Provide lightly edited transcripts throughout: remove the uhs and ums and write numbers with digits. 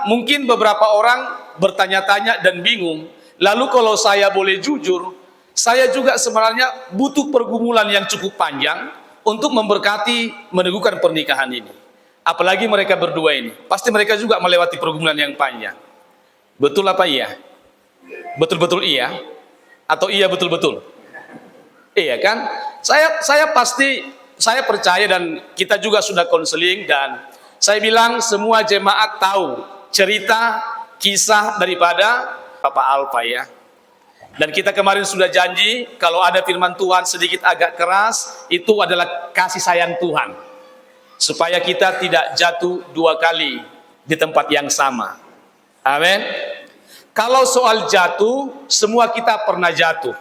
mungkin beberapa orang bertanya-tanya dan bingung. Lalu kalau saya boleh jujur, saya juga sebenarnya butuh pergumulan yang cukup panjang untuk memberkati meneguhkan pernikahan ini. Apalagi mereka berdua ini. Pasti mereka juga melewati pergumulan yang panjang. Betul apa iya? Betul-betul iya? Atau iya betul-betul? Iya kan? Saya percaya dan kita juga sudah konseling dan saya bilang semua jemaat tahu cerita kisah daripada Bapak Alfa ya. Dan kita kemarin sudah janji kalau ada firman Tuhan sedikit agak keras itu adalah kasih sayang Tuhan. Supaya kita tidak jatuh dua kali di tempat yang sama. Amin. Kalau soal jatuh, semua kita pernah jatuh.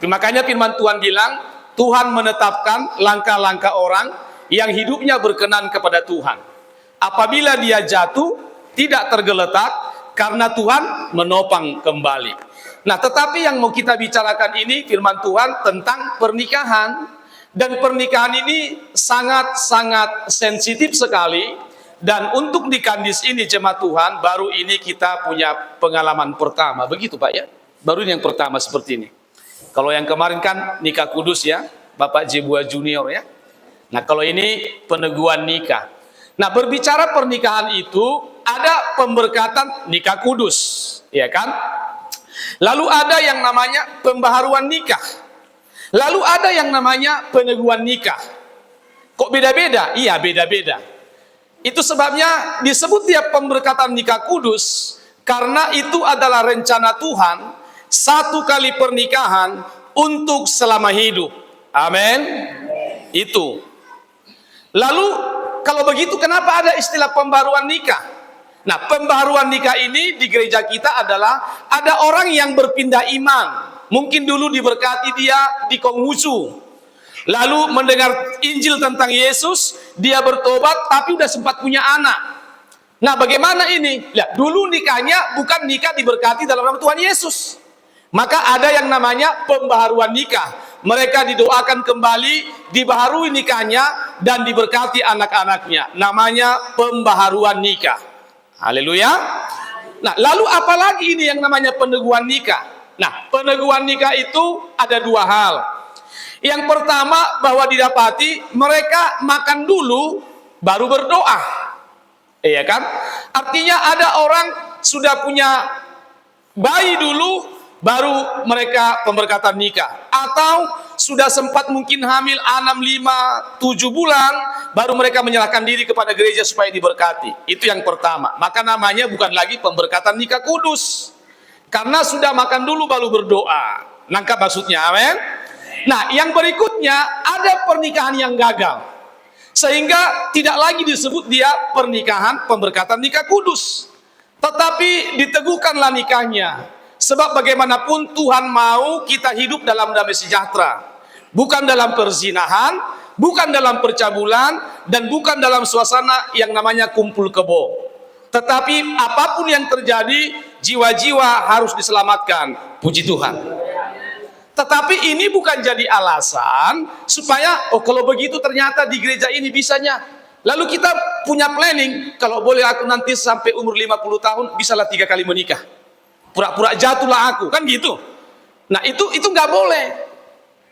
Makanya firman Tuhan bilang, Tuhan menetapkan langkah-langkah orang yang hidupnya berkenan kepada Tuhan. Apabila dia jatuh, tidak tergeletak karena Tuhan menopang kembali. Nah, tetapi yang mau kita bicarakan ini firman Tuhan tentang pernikahan. Dan pernikahan ini sangat-sangat sensitif sekali. Dan untuk di Kandis ini jemaat Tuhan, baru ini kita punya pengalaman pertama. Begitu Pak ya? Baru ini yang pertama seperti ini. Kalau yang kemarin kan nikah kudus ya, Bapak Jebua Junior ya. Nah kalau ini peneguhan nikah. Nah berbicara pernikahan itu, ada pemberkatan nikah kudus. Ya kan? Lalu ada yang namanya pembaharuan nikah. Lalu ada yang namanya peneguhan nikah. Kok beda-beda? Iya beda-beda. Itu sebabnya disebut dia pemberkatan nikah kudus. Karena itu adalah rencana Tuhan. Satu kali pernikahan untuk selama hidup. Amin. Itu. Lalu kalau begitu kenapa ada istilah pembaharuan nikah? Nah pembaharuan nikah ini di gereja kita adalah ada orang yang berpindah iman. Mungkin dulu diberkati dia di Konghucu. Lalu mendengar Injil tentang Yesus, dia bertobat tapi udah sempat punya anak. Nah, bagaimana ini? Lihat, dulu nikahnya bukan nikah diberkati dalam nama Tuhan Yesus. Maka ada yang namanya pembaharuan nikah. Mereka didoakan kembali, dibaharui nikahnya dan diberkati anak-anaknya. Namanya pembaharuan nikah. Haleluya. Nah, lalu apalagi ini yang namanya peneguhan nikah? Nah, peneguhan nikah itu ada dua hal. Yang pertama bahwa didapati mereka makan dulu baru berdoa. Iya kan? Artinya ada orang sudah punya bayi dulu baru mereka pemberkatan nikah. Atau sudah sempat mungkin hamil 6, 5, 7 bulan baru mereka menyerahkan diri kepada gereja supaya diberkati. Itu yang pertama. Maka namanya bukan lagi pemberkatan nikah kudus. Karena sudah makan dulu baru berdoa. Nangkap maksudnya, amin? Nah, yang berikutnya ada pernikahan yang gagal. Sehingga tidak lagi disebut dia pernikahan pemberkatan nikah kudus. Tetapi diteguhkanlah nikahnya. Sebab bagaimanapun Tuhan mau kita hidup dalam damai sejahtera. Bukan dalam perzinahan, bukan dalam percabulan, dan bukan dalam suasana yang namanya kumpul kebo. Tetapi apapun yang terjadi, jiwa-jiwa harus diselamatkan. Puji Tuhan. Tetapi ini bukan jadi alasan supaya, oh kalau begitu ternyata di gereja ini bisanya. Lalu kita punya planning, kalau boleh aku nanti sampai umur 50 tahun, bisalah 3 kali menikah. Pura-pura jatuhlah aku, kan gitu. Nah itu nggak boleh.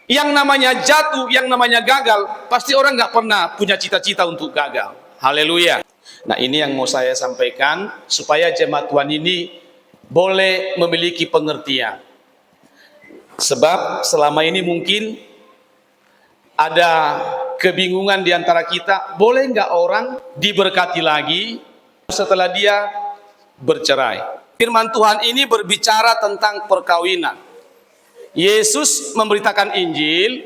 Yang namanya jatuh, yang namanya gagal, pasti orang nggak pernah punya cita-cita untuk gagal. Haleluya. Nah ini yang mau saya sampaikan supaya jemaat Tuhan ini boleh memiliki pengertian. Sebab selama ini mungkin ada kebingungan di antara kita, boleh nggak orang diberkati lagi setelah dia bercerai? Firman Tuhan ini berbicara tentang perkawinan. Yesus memberitakan Injil,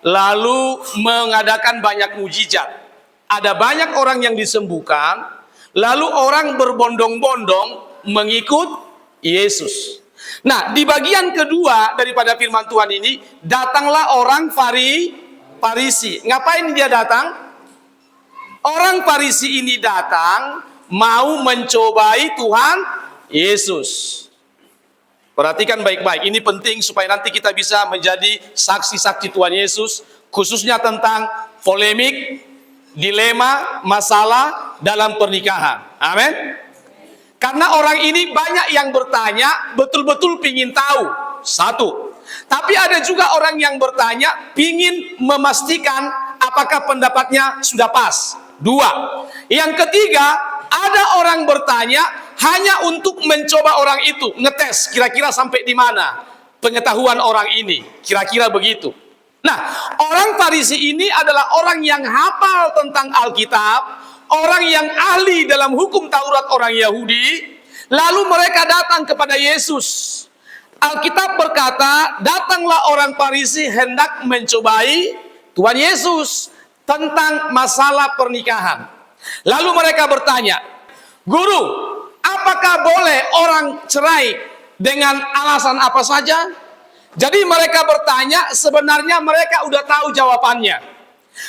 lalu mengadakan banyak mujizat. Ada banyak orang yang disembuhkan, lalu orang berbondong-bondong mengikut Yesus. Nah, di bagian kedua daripada firman Tuhan ini, datanglah orang Farisi. Ngapain dia datang? Orang Farisi ini datang mau mencobai Tuhan Yesus. Perhatikan baik-baik, ini penting supaya nanti kita bisa menjadi saksi-saksi Tuhan Yesus, khususnya tentang polemik, dilema, masalah dalam pernikahan. Amin. Karena orang ini banyak yang bertanya, betul-betul pingin tahu. Satu. Tapi ada juga orang yang bertanya, pingin memastikan apakah pendapatnya sudah pas. Dua. Yang ketiga, ada orang bertanya hanya untuk mencoba orang itu, ngetes kira-kira sampai di mana pengetahuan orang ini, kira-kira begitu. Nah, orang Farisi ini adalah orang yang hafal tentang Alkitab, orang yang ahli dalam hukum Taurat orang Yahudi. Lalu mereka datang kepada Yesus. Alkitab berkata, datanglah orang Farisi hendak mencobai Tuhan Yesus tentang masalah pernikahan. Lalu mereka bertanya, Guru, apakah boleh orang cerai dengan alasan apa saja? Jadi mereka bertanya, sebenarnya mereka udah tahu jawabannya.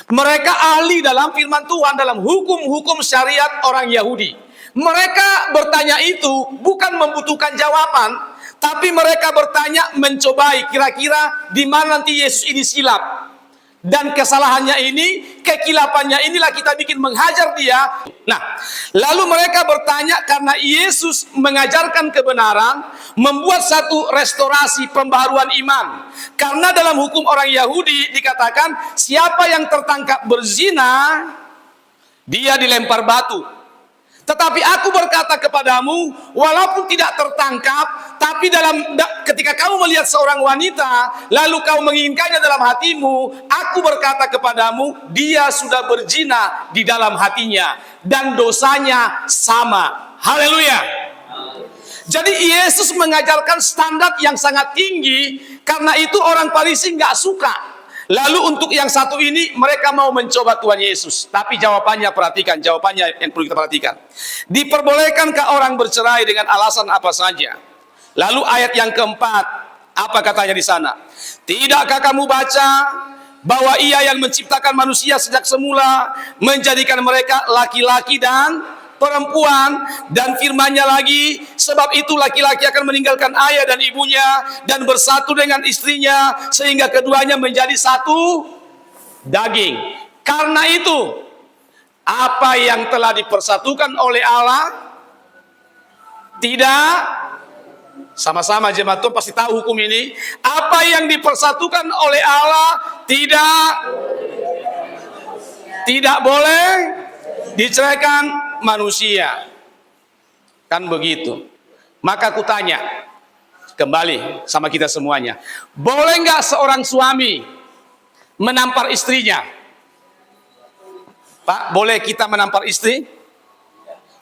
Mereka ahli dalam firman Tuhan, dalam hukum-hukum syariat orang Yahudi. Mereka bertanya itu bukan membutuhkan jawaban, tapi mereka bertanya mencobai kira-kira di mana nanti Yesus ini silap. Dan kesalahannya ini, kekilapannya inilah kita bikin menghajar dia. Nah, lalu mereka bertanya karena Yesus mengajarkan kebenaran, membuat satu restorasi pembaharuan iman. Karena dalam hukum orang Yahudi dikatakan, siapa yang tertangkap berzina, dia dilempar batu. Tetapi aku berkata kepadamu, walaupun tidak tertangkap, tapi ketika kamu melihat seorang wanita, lalu kau menginginkannya dalam hatimu, aku berkata kepadamu, dia sudah berzina di dalam hatinya, dan dosanya sama. Haleluya. Jadi Yesus mengajarkan standar yang sangat tinggi, karena itu orang Farisi nggak suka. Lalu untuk yang satu ini mereka mau mencoba Tuhan Yesus. Tapi jawabannya, perhatikan, jawabannya yang perlu kita perhatikan. Diperbolehkankah orang bercerai dengan alasan apa saja? Lalu ayat yang keempat, apa katanya di sana? Tidakkah kamu baca bahwa Ia yang menciptakan manusia sejak semula menjadikan mereka laki-laki dan perempuan, dan firman-Nya lagi, sebab itu laki-laki akan meninggalkan ayah dan ibunya dan bersatu dengan istrinya sehingga keduanya menjadi satu daging. Karena itu, apa yang telah dipersatukan oleh Allah tidak, sama-sama jemaat Tuhan pasti tahu hukum ini, apa yang dipersatukan oleh Allah tidak boleh diceraikan manusia. Kan begitu. Maka aku tanya kembali sama kita semuanya, boleh nggak seorang suami menampar istrinya? Pak, boleh kita menampar istri?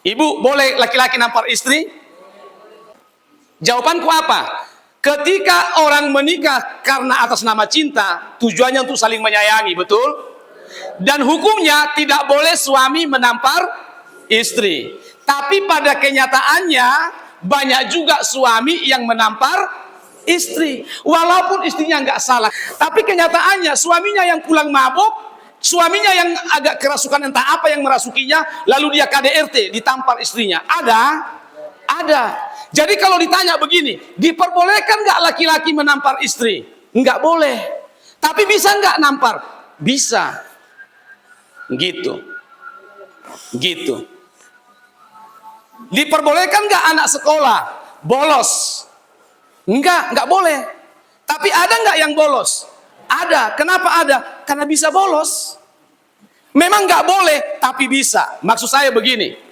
Ibu, boleh laki-laki nampar istri? Jawabanku apa? Ketika orang menikah karena atas nama cinta, tujuannya untuk saling menyayangi, betul? Dan hukumnya tidak boleh suami menampar istri. Tapi pada kenyataannya banyak juga suami yang menampar istri, walaupun istrinya nggak salah. Tapi kenyataannya suaminya yang pulang mabuk, suaminya yang agak kerasukan entah apa yang merasukinya, lalu dia KDRT ditampar istrinya. Ada. Jadi kalau ditanya begini, diperbolehkan nggak laki-laki menampar istri? Nggak boleh. Tapi bisa nggak nampar? Bisa. Gitu. Diperbolehkan nggak anak sekolah bolos? Nggak boleh. Tapi ada nggak yang bolos? Ada. Kenapa ada? Karena bisa bolos. Memang nggak boleh, tapi bisa. Maksud saya begini.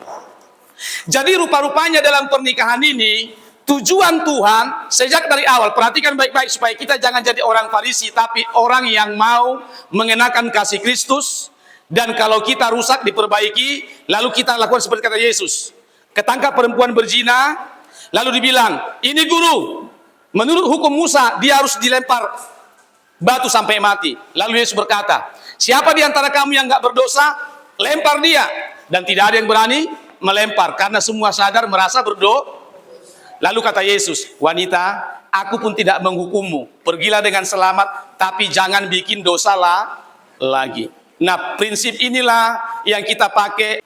Jadi rupa-rupanya dalam pernikahan ini, tujuan Tuhan sejak dari awal, perhatikan baik-baik supaya kita jangan jadi orang Farisi, tapi orang yang mau mengenakan kasih Kristus. Dan kalau kita rusak diperbaiki, lalu kita lakukan seperti kata Yesus. Ketangkap perempuan berzina, lalu dibilang, ini guru, menurut hukum Musa dia harus dilempar batu sampai mati. Lalu Yesus berkata, siapa di antara kamu yang nggak berdosa, lempar dia. Dan tidak ada yang berani melempar karena semua sadar merasa berdosa. Lalu kata Yesus, wanita, aku pun tidak menghukummu, pergilah dengan selamat, tapi jangan bikin dosa lagi. Nah, prinsip inilah yang kita pakai.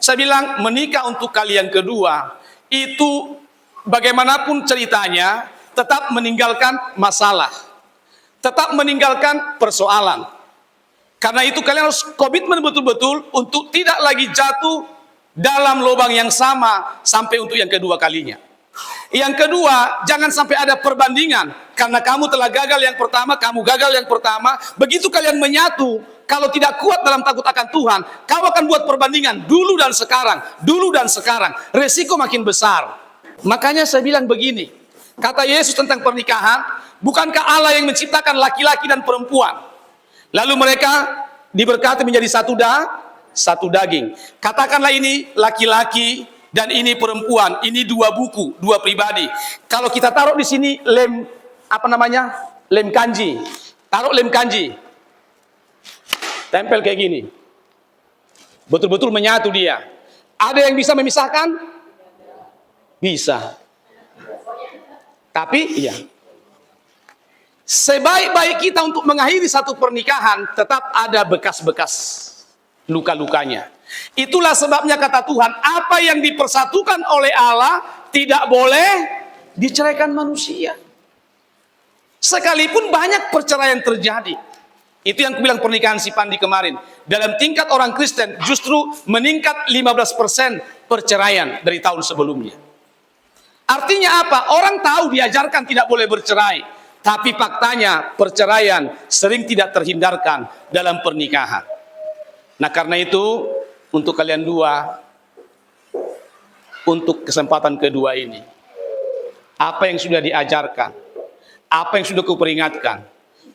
Saya bilang menikah untuk kali yang kedua itu bagaimanapun ceritanya tetap meninggalkan masalah, tetap meninggalkan persoalan. Karena itu kalian harus komitmen betul-betul untuk tidak lagi jatuh dalam lubang yang sama sampai untuk yang kedua kalinya. Yang kedua, jangan sampai ada perbandingan. Karena kamu telah gagal yang pertama, kamu gagal yang pertama. Begitu kalian menyatu, kalau tidak kuat dalam takut akan Tuhan, kau akan buat perbandingan dulu dan sekarang, dulu dan sekarang. Resiko makin besar. Makanya saya bilang begini, kata Yesus tentang pernikahan, bukankah Allah yang menciptakan laki-laki dan perempuan? Lalu mereka diberkati menjadi satu daging. Katakanlah ini laki-laki dan ini perempuan, ini dua buku, dua pribadi. Kalau kita taruh di sini lem lem kanji. Taruh lem kanji. Tempel kayak gini. Betul-betul menyatu dia. Ada yang bisa memisahkan? Bisa. Tapi iya. Sebaik-baik kita untuk mengakhiri satu pernikahan, tetap ada bekas-bekas luka-lukanya. Itulah sebabnya kata Tuhan, apa yang dipersatukan oleh Allah tidak boleh diceraikan manusia. Sekalipun banyak perceraian terjadi. Itu yang kubilang pernikahan si Pandi kemarin. Dalam tingkat orang Kristen justru meningkat 15% perceraian dari tahun sebelumnya. Artinya apa? Orang tahu diajarkan tidak boleh bercerai. Tapi faktanya perceraian sering tidak terhindarkan dalam pernikahan. Nah karena itu, untuk kalian dua, untuk kesempatan kedua ini, apa yang sudah diajarkan, apa yang sudah kuperingatkan,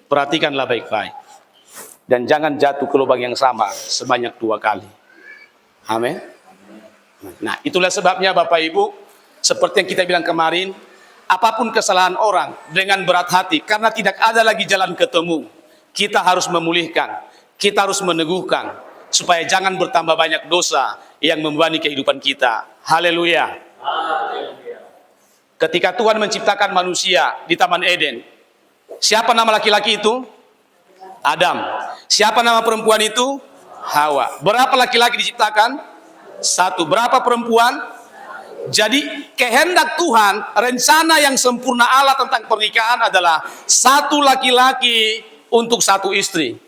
perhatikanlah baik-baik. Dan jangan jatuh ke lubang yang sama sebanyak 2 kali. Amin. Nah itulah sebabnya Bapak Ibu, seperti yang kita bilang kemarin, apapun kesalahan orang dengan berat hati, karena tidak ada lagi jalan ketemu, kita harus memulihkan, kita harus meneguhkan, supaya jangan bertambah banyak dosa yang membebani kehidupan kita. Haleluya. Ketika Tuhan menciptakan manusia di Taman Eden, siapa nama laki-laki itu? Adam. Siapa nama perempuan itu? Hawa. Berapa laki-laki diciptakan? 1. Berapa perempuan? Jadi kehendak Tuhan, rencana yang sempurna Allah tentang pernikahan adalah 1 laki-laki untuk 1 istri.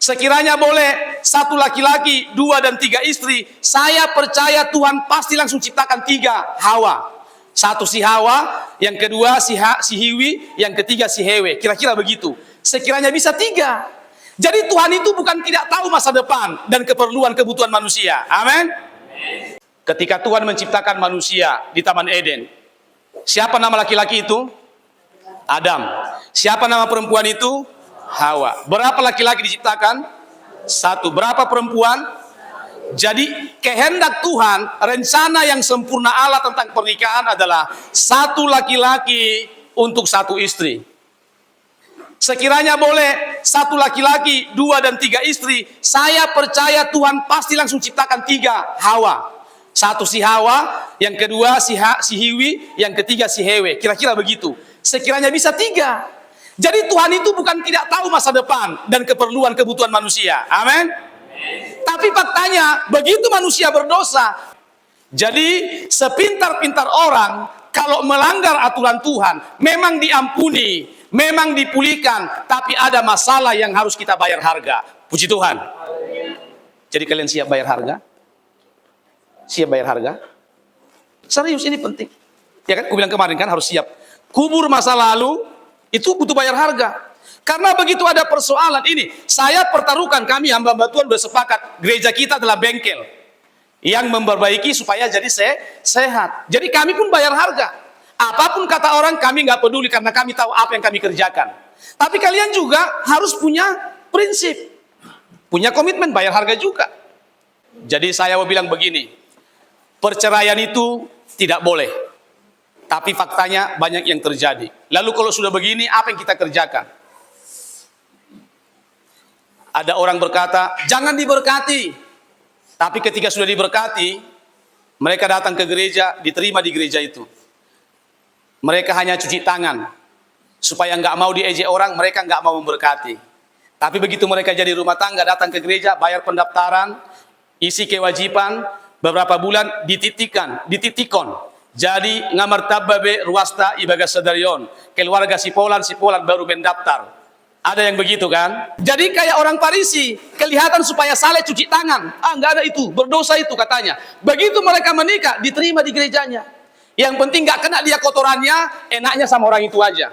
Sekiranya boleh 1 laki-laki, 2 dan 3 istri, saya percaya Tuhan pasti langsung ciptakan 3 Hawa. 1 si Hawa, yang kedua si Hiwi, yang ketiga si Hewe. Kira-kira begitu. Sekiranya bisa 3. Jadi Tuhan itu bukan tidak tahu masa depan dan keperluan kebutuhan manusia. Amin. Ketika Tuhan menciptakan manusia di Taman Eden, siapa nama laki-laki itu? Adam. Siapa nama perempuan itu? Hawa. Berapa laki-laki diciptakan? 1. Berapa perempuan? Jadi kehendak Tuhan, rencana yang sempurna Allah tentang pernikahan adalah 1 laki-laki untuk 1 istri. Sekiranya boleh 1 laki-laki, 2 dan 3 istri, saya percaya Tuhan pasti langsung ciptakan 3 Hawa. 1 si Hawa, yang kedua si Hiwi, yang ketiga si Hewe. Kira-kira begitu. Sekiranya bisa 3. Jadi Tuhan itu bukan tidak tahu masa depan dan keperluan kebutuhan manusia. Amin. Tapi faktanya begitu manusia berdosa, jadi sepintar-pintar orang kalau melanggar aturan Tuhan memang diampuni, memang dipulihkan, tapi ada masalah yang harus kita bayar harga. Puji Tuhan. Jadi kalian siap bayar harga? Siap bayar harga? Serius, ini penting. Ya kan, aku bilang kemarin kan harus siap. Kubur masa lalu itu butuh bayar harga. Karena begitu ada persoalan ini, saya pertaruhkan, kami hamba-hamba Tuhan bersepakat, gereja kita adalah bengkel yang memperbaiki supaya jadi sehat. Jadi kami pun bayar harga. Apapun kata orang, kami nggak peduli karena kami tahu apa yang kami kerjakan. Tapi kalian juga harus punya prinsip, punya komitmen, bayar harga juga. Jadi saya mau bilang begini, perceraian itu tidak boleh. Tapi faktanya banyak yang terjadi. Lalu kalau sudah begini, apa yang kita kerjakan? Ada orang berkata, jangan diberkati. Tapi ketika sudah diberkati, mereka datang ke gereja, diterima di gereja itu. Mereka hanya cuci tangan. Supaya nggak mau diejek orang, mereka nggak mau memberkati. Tapi begitu mereka jadi rumah tangga, datang ke gereja, bayar pendaftaran, isi kewajiban, beberapa bulan dititikon. Jadi ngamartababe ruasta ibaga sadarion. Keluarga si Polan baru mendaftar. Ada yang begitu kan? Jadi kayak orang Farisi, kelihatan supaya saleh cuci tangan. Ah, nggak ada itu, berdosa itu katanya. Begitu mereka menikah, diterima di gerejanya. Yang penting nggak kena dia kotorannya, enaknya sama orang itu aja.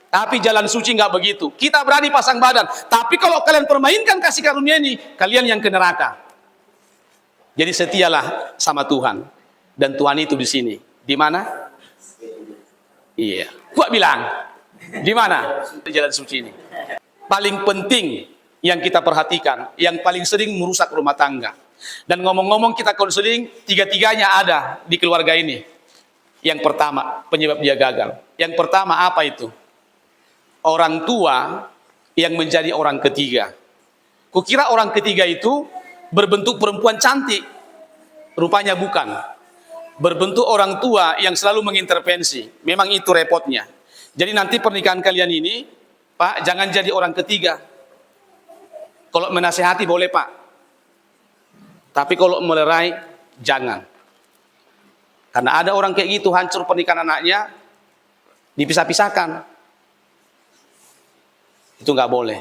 Tapi jalan suci nggak begitu. Kita berani pasang badan. Tapi kalau kalian permainkan kasih karunia ini, kalian yang ke neraka. Jadi setialah sama Tuhan. Dan Tuhan itu di sini. Di mana? Iya. Gua bilang, di mana? Di jalan suci ini. Paling penting yang kita perhatikan, yang paling sering merusak rumah tangga. Dan ngomong-ngomong kita konseling, tiga-tiganya ada di keluarga ini. Yang pertama, penyebab dia gagal. Yang pertama apa itu? Orang tua yang menjadi orang ketiga. Kukira orang ketiga itu berbentuk perempuan cantik. Rupanya bukan. Berbentuk orang tua yang selalu mengintervensi. Memang itu repotnya. Jadi nanti pernikahan kalian ini, Pak, jangan jadi orang ketiga. Kalau menasehati boleh, Pak. Tapi kalau melerai, jangan. Karena ada orang kayak gitu, hancur pernikahan anaknya, dipisah-pisahkan. Itu nggak boleh.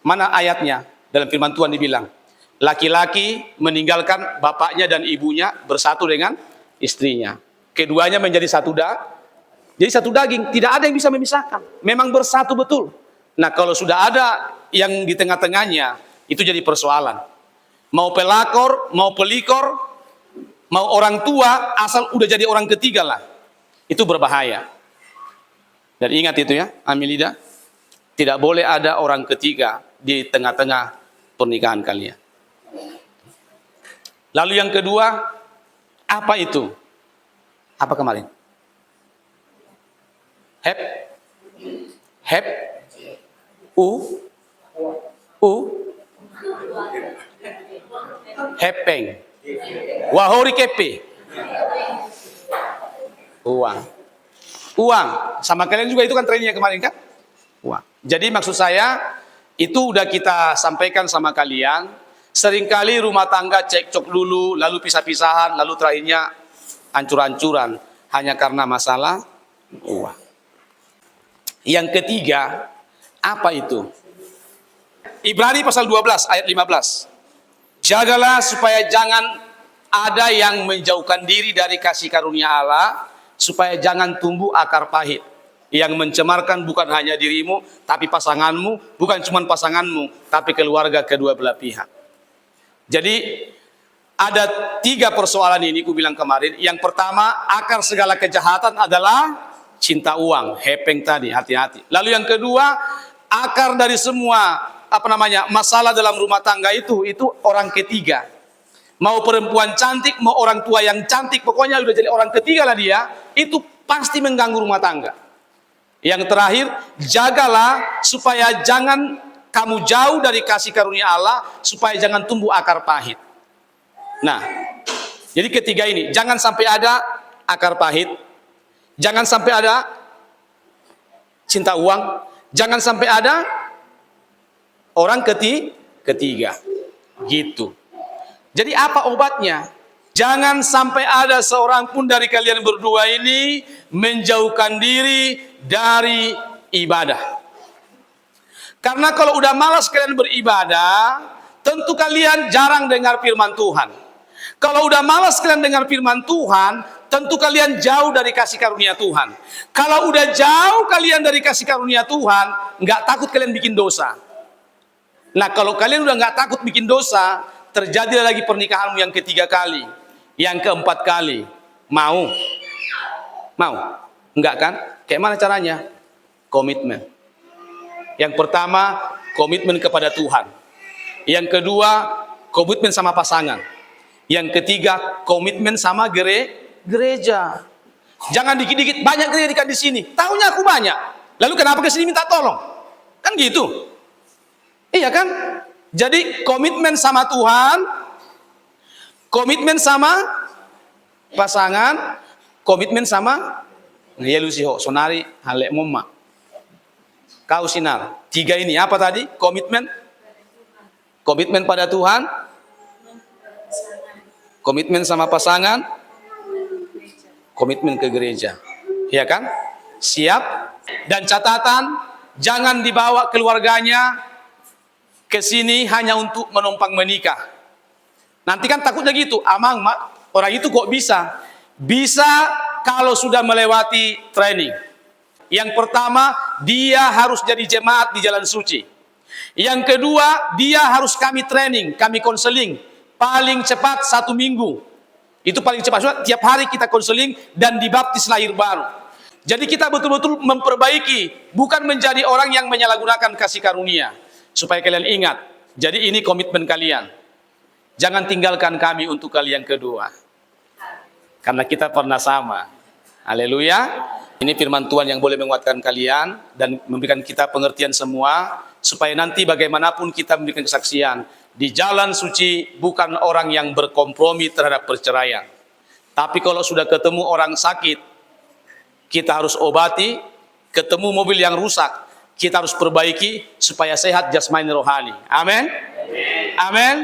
Mana ayatnya? Dalam firman Tuhan dibilang, laki-laki meninggalkan bapaknya dan ibunya bersatu dengan istrinya. Keduanya menjadi satu jadi satu daging. Tidak ada yang bisa memisahkan. Memang bersatu betul. Nah, kalau sudah ada yang di tengah-tengahnya, itu jadi persoalan. Mau pelakor, mau pelikor, mau orang tua, asal udah jadi orang ketiga lah. Itu berbahaya. Dan ingat itu ya, Amilida. Tidak boleh ada orang ketiga di tengah-tengah pernikahan kalian. Lalu yang kedua, apa itu? Apa kemarin? Hep, hepeng, wahori kepe, uang. Sama kalian juga itu kan trainingnya kemarin kan? Uang. Jadi maksud saya, itu udah kita sampaikan sama kalian. Seringkali rumah tangga cekcok dulu, lalu pisah-pisahan, lalu terakhirnya hancur-hancuran. Hanya karena masalah uang. Yang ketiga, apa itu? Ibrani pasal 12 ayat 15. Jagalah supaya jangan ada yang menjauhkan diri dari kasih karunia Allah, supaya jangan tumbuh akar pahit yang mencemarkan bukan hanya dirimu, tapi pasanganmu, bukan cuma pasanganmu, tapi keluarga kedua belah pihak. Jadi ada 3 persoalan ini, ku bilang kemarin. Yang pertama, akar segala kejahatan adalah cinta uang, hepeng tadi, hati-hati. Lalu yang kedua, akar dari semua masalah dalam rumah tangga itu orang ketiga. Mau perempuan cantik, mau orang tua yang cantik, pokoknya udah jadi orang ketiga lah dia, itu pasti mengganggu rumah tangga. Yang terakhir, jagalah supaya jangan kamu jauh dari kasih karunia Allah, supaya jangan tumbuh akar pahit. Nah, jadi ketiga ini, jangan sampai ada akar pahit, jangan sampai ada cinta uang, jangan sampai ada orang ketiga. Gitu. Jadi apa obatnya? Jangan sampai ada seorang pun dari kalian berdua ini menjauhkan diri dari ibadah. Karena kalau udah malas kalian beribadah, tentu kalian jarang dengar firman Tuhan. Kalau udah malas kalian dengar firman Tuhan, tentu kalian jauh dari kasih karunia Tuhan. Kalau udah jauh kalian dari kasih karunia Tuhan, nggak takut kalian bikin dosa. Nah, kalau kalian udah nggak takut bikin dosa, terjadi lagi pernikahanmu yang ketiga kali, yang keempat kali. Mau? Enggak kan? Kayak mana caranya? Komitmen. Yang pertama, komitmen kepada Tuhan. Yang kedua, komitmen sama pasangan. Yang ketiga, komitmen sama gereja. Jangan dikit-dikit, banyak gereja di sini. Tahunya aku banyak. Lalu kenapa ke sini minta tolong? Kan gitu. Iya kan? Jadi komitmen sama Tuhan, komitmen sama pasangan, komitmen sama Yelusiho, sonari, halek mumma. Kau sinar. 3 ini apa tadi? Komitmen. Komitmen pada Tuhan, komitmen sama pasangan, komitmen ke gereja. Iya kan? Siap. Dan catatan, Jangan dibawa keluarganya ke sini hanya untuk menumpang menikah. Nanti kan takutnya gitu, amang orang itu kok bisa? Bisa kalau sudah melewati training. Yang pertama, dia harus jadi jemaat di jalan suci. Yang kedua, dia harus kami training, kami konseling. Paling cepat 1 minggu. Itu paling cepat. Tiap hari kita konseling dan dibaptis lahir baru. Jadi kita betul-betul memperbaiki, bukan menjadi orang yang menyalahgunakan kasih karunia. Supaya kalian ingat, jadi ini komitmen kalian. Jangan tinggalkan kami untuk kali yang kedua. Karena kita pernah sama. Haleluya. Ini firman Tuhan yang boleh menguatkan kalian dan memberikan kita pengertian semua. Supaya nanti bagaimanapun kita memberikan kesaksian. Di jalan suci bukan orang yang berkompromi terhadap perceraian. Tapi kalau sudah ketemu orang sakit, kita harus obati. Ketemu mobil yang rusak, kita harus perbaiki supaya sehat jasmani rohani. Amin. Amin.